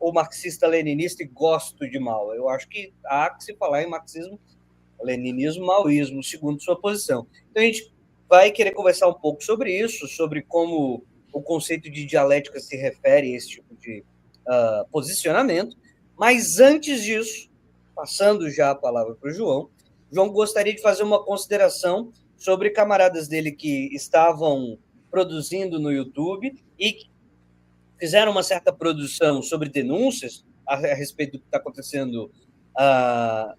ou marxista-leninista e gosto de Mao. Eu acho que há que se falar em marxismo, leninismo, maoísmo, segundo sua posição. Então, a gente vai querer conversar um pouco sobre isso, sobre como o conceito de dialética se refere a esse tipo de posicionamento. Mas, antes disso, passando já a palavra para o João, João gostaria de fazer uma consideração sobre camaradas dele que estavam produzindo no YouTube e que fizeram uma certa produção sobre denúncias a respeito do que está acontecendo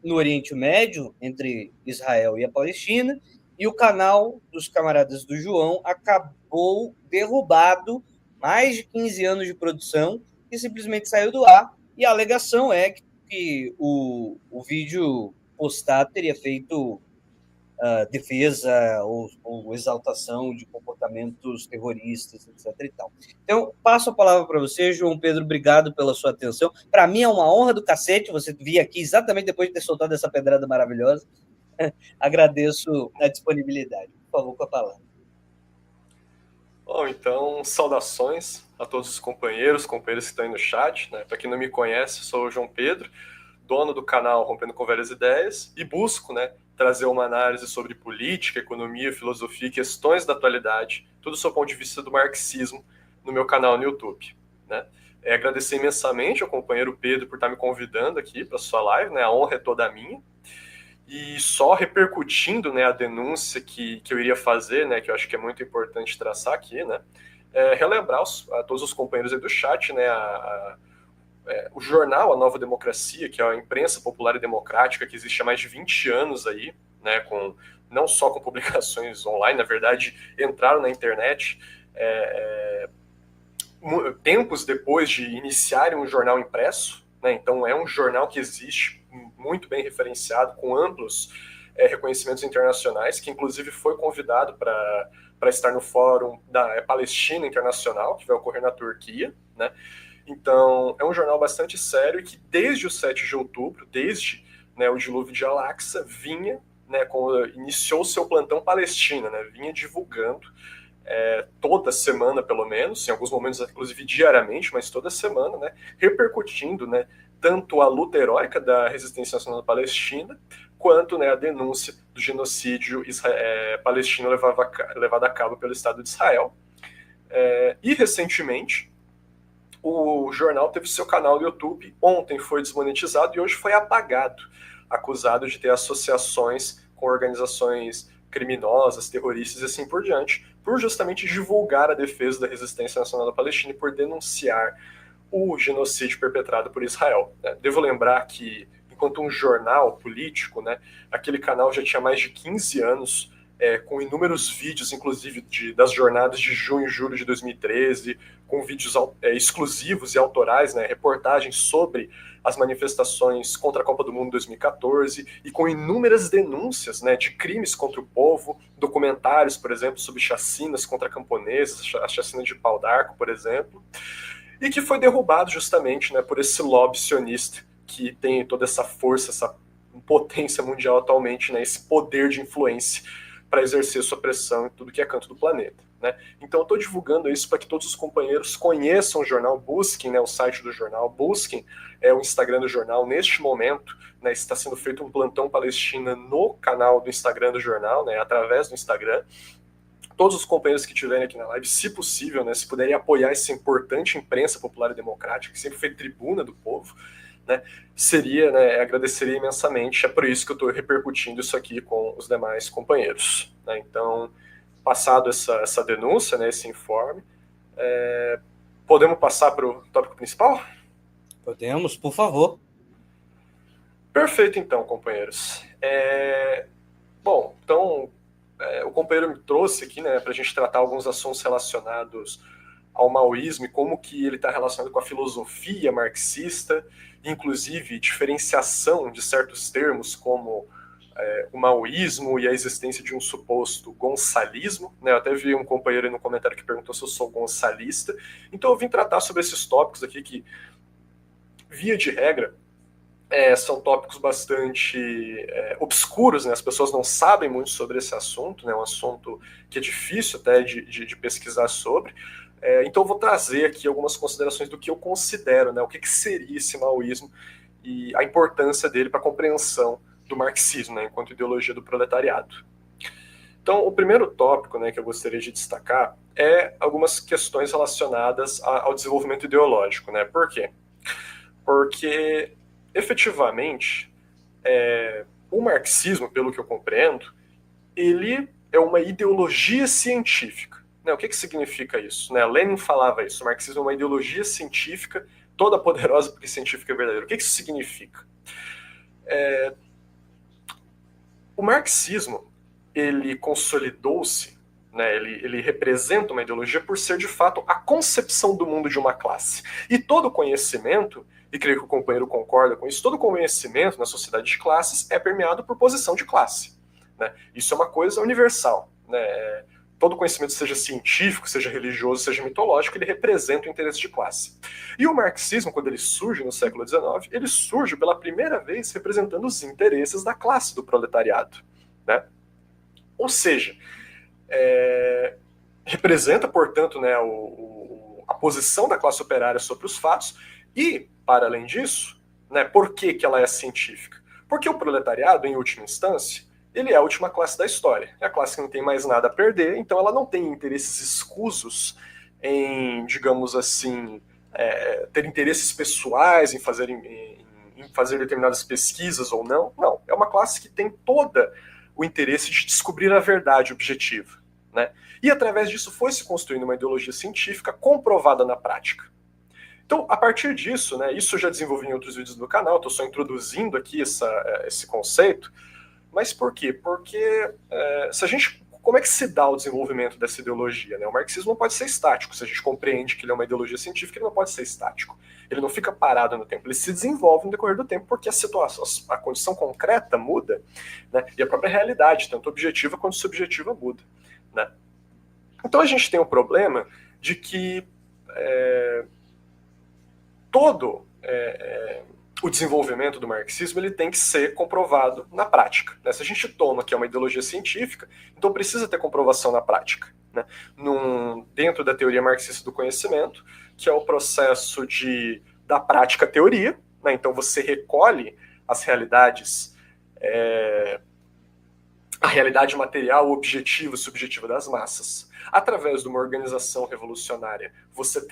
no Oriente Médio, entre Israel e a Palestina, e o canal dos camaradas do João acabou derrubado, mais de 15 anos de produção, e simplesmente saiu do ar, e a alegação é que o vídeo postado teria feito defesa ou exaltação de comportamentos terroristas, etc. E tal. Então, passo a palavra para você, João Pedro, obrigado pela sua atenção. Para mim é uma honra do cacete você vir aqui exatamente depois de ter soltado essa pedrada maravilhosa. Agradeço a disponibilidade. Por favor, com a palavra. Bom, então, saudações a todos os companheiros que estão aí no chat. Né? Para quem não me conhece, sou o João Pedro, dono do canal Rompendo com Velhas Ideias, e busco, né, trazer uma análise sobre política, economia, filosofia e questões da atualidade, tudo sob o ponto de vista do marxismo, no meu canal no YouTube. Né? Agradecer imensamente ao companheiro Pedro por estar me convidando aqui para sua live, né? A honra é toda minha. E só repercutindo, né, a denúncia que eu iria fazer, né, que eu acho que é muito importante traçar aqui, né, relembrar a todos os companheiros aí do chat, né, o jornal A Nova Democracia, que é a imprensa popular e democrática que existe há mais de 20 anos aí, né, não só com publicações online, na verdade, entraram na internet tempos depois de iniciarem um jornal impresso, né, então é um jornal que existe muito bem referenciado, com amplos reconhecimentos internacionais, que inclusive foi convidado para estar no Fórum da Palestina Internacional, que vai ocorrer na Turquia, né? Então, é um jornal bastante sério e que desde o 7 de outubro, desde, né, o dilúvio de Al-Aqsa, vinha, né, iniciou seu plantão Palestina, né, vinha divulgando toda semana, pelo menos, em alguns momentos, inclusive diariamente, mas toda semana, né, repercutindo, né, tanto a luta heróica da resistência nacional palestina, quanto, né, a denúncia do genocídio palestino levado a cabo pelo Estado de Israel. E, recentemente, o jornal teve seu canal no YouTube, ontem foi desmonetizado e hoje foi apagado, acusado de ter associações com organizações criminosas, terroristas e assim por diante, por justamente divulgar a defesa da resistência nacional da Palestina e por denunciar o genocídio perpetrado por Israel. Devo lembrar que, enquanto um jornal político, né, aquele canal já tinha mais de 15 anos, com inúmeros vídeos, inclusive das jornadas de junho e julho de 2013, com vídeos exclusivos e autorais, né, reportagens sobre as manifestações contra a Copa do Mundo 2014 e com inúmeras denúncias, né, de crimes contra o povo, documentários, por exemplo, sobre chacinas contra camponeses, a chacina de Pau d'Arco, por exemplo, e que foi derrubado justamente, né, por esse lobby sionista que tem toda essa força, essa potência mundial atualmente, né, esse poder de influência para exercer sua pressão em tudo que é canto do planeta. Né? Então eu estou divulgando isso para que todos os companheiros conheçam o jornal, busquem, né, o site do jornal, busquem o Instagram do jornal. Neste momento, né, está sendo feito um plantão Palestina no canal do Instagram do jornal, né, através do Instagram. Todos os companheiros que estiverem aqui na live, se possível, né, se puderem apoiar essa importante imprensa popular e democrática, que sempre foi tribuna do povo, né, seria, né, agradeceria imensamente. É por isso que eu estou repercutindo isso aqui com os demais companheiros. Né? Então, passado essa denúncia, né, esse informe, podemos passar para o tópico principal? Podemos, por favor. Perfeito, então, companheiros. Bom, então, o companheiro me trouxe aqui, né, para a gente tratar alguns assuntos relacionados ao maoísmo e como que ele está relacionado com a filosofia marxista, inclusive diferenciação de certos termos como o maoísmo e a existência de um suposto gonçalismo. Né? Eu até vi um companheiro aí no comentário que perguntou se eu sou gonçalista. Então eu vim tratar sobre esses tópicos aqui que, via de regra, são tópicos bastante obscuros, né? As pessoas não sabem muito sobre esse assunto, né? Um assunto que é difícil até de pesquisar sobre. Então eu vou trazer aqui algumas considerações do que eu considero, né, o que seria esse maoísmo e a importância dele para a compreensão do marxismo, né, enquanto ideologia do proletariado. Então, o primeiro tópico, né, que eu gostaria de destacar é algumas questões relacionadas ao desenvolvimento ideológico. Né? Por quê? Porque, efetivamente, o marxismo, pelo que eu compreendo, ele é uma ideologia científica. Né? O que significa isso? Né? Lenin falava isso, o marxismo é uma ideologia científica, toda poderosa porque científica é verdadeira. O que isso significa? O marxismo, ele consolidou-se, né, ele representa uma ideologia por ser, de fato, a concepção do mundo de uma classe. E todo conhecimento, e creio que o companheiro concorda com isso, todo conhecimento na sociedade de classes é permeado por posição de classe. Né? Isso é uma coisa universal. Né? Todo conhecimento, seja científico, seja religioso, seja mitológico, ele representa o interesse de classe. E o marxismo, quando ele surge no século XIX, ele surge pela primeira vez representando os interesses da classe do proletariado. Né? Ou seja, representa, portanto, né, a posição da classe operária sobre os fatos e, para além disso, né, por que ela é científica? Porque o proletariado, em última instância, ele é a última classe da história. É a classe que não tem mais nada a perder, então ela não tem interesses escusos em, digamos assim, ter interesses pessoais em fazer determinadas pesquisas ou não. Não, é uma classe que tem toda o interesse de descobrir a verdade objetiva. Né? E através disso foi se construindo uma ideologia científica comprovada na prática. Então, a partir disso, né, isso eu já desenvolvi em outros vídeos do canal, estou só introduzindo aqui esse conceito, mas por quê? Porque como é que se dá o desenvolvimento dessa ideologia? Né? O marxismo não pode ser estático. Se a gente compreende que ele é uma ideologia científica, ele não pode ser estático. Ele não fica parado no tempo, ele se desenvolve no decorrer do tempo, porque a condição concreta muda, né? E a própria realidade, tanto objetiva quanto subjetiva, muda. Né? Então a gente tem o problema de que todo o desenvolvimento do marxismo ele tem que ser comprovado na prática. Né? Se a gente toma que é uma ideologia científica, então precisa ter comprovação na prática. Né? Dentro da teoria marxista do conhecimento, que é o processo da prática teoria, né? Então você recolhe as realidades, a realidade material, objetiva e subjetiva das massas. Através de uma organização revolucionária, você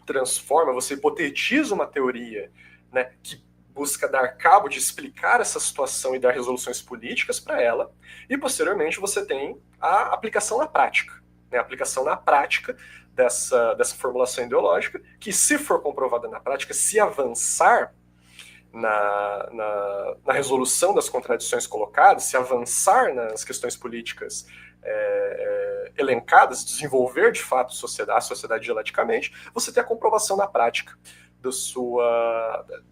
transforma, você hipotetiza uma teoria, né, que busca dar cabo de explicar essa situação e dar resoluções políticas para ela, e posteriormente você tem a aplicação na prática. Né, a aplicação na prática dessa formulação ideológica, que se for comprovada na prática, se avançar na resolução das contradições colocadas, se avançar nas questões políticas elencadas, desenvolver de fato a sociedade dialeticamente, você tem a comprovação na prática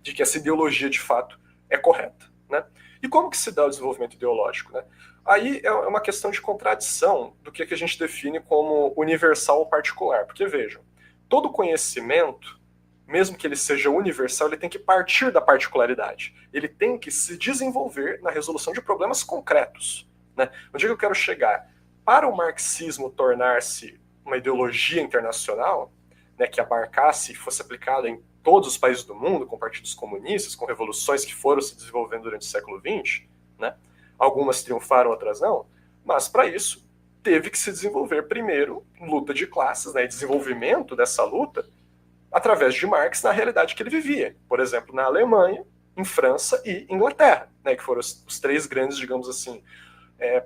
de que essa ideologia de fato é correta. Né? E como que se dá o desenvolvimento ideológico? Né? Aí é uma questão de contradição do que a gente define como universal ou particular. Porque vejam, todo conhecimento, mesmo que ele seja universal, ele tem que partir da particularidade. Ele tem que se desenvolver na resolução de problemas concretos. Né? Onde é que eu quero chegar? Para o marxismo tornar-se uma ideologia internacional, né, que abarcasse e fosse aplicada em todos os países do mundo, com partidos comunistas, com revoluções que foram se desenvolvendo durante o século XX, né? Algumas triunfaram, outras não, mas para isso teve que se desenvolver primeiro luta de classes, né, e desenvolvimento dessa luta através de Marx na realidade que ele vivia. Por exemplo, na Alemanha, em França e Inglaterra, né, que foram os três grandes, digamos assim,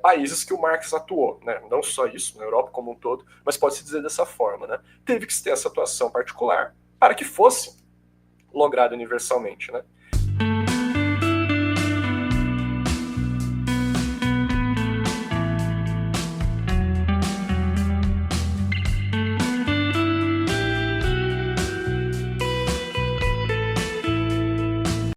países que o Marx atuou. Né? Não só isso, na Europa como um todo, mas pode-se dizer dessa forma. Né? Teve que se ter essa atuação particular para que fosse logrado universalmente. Né?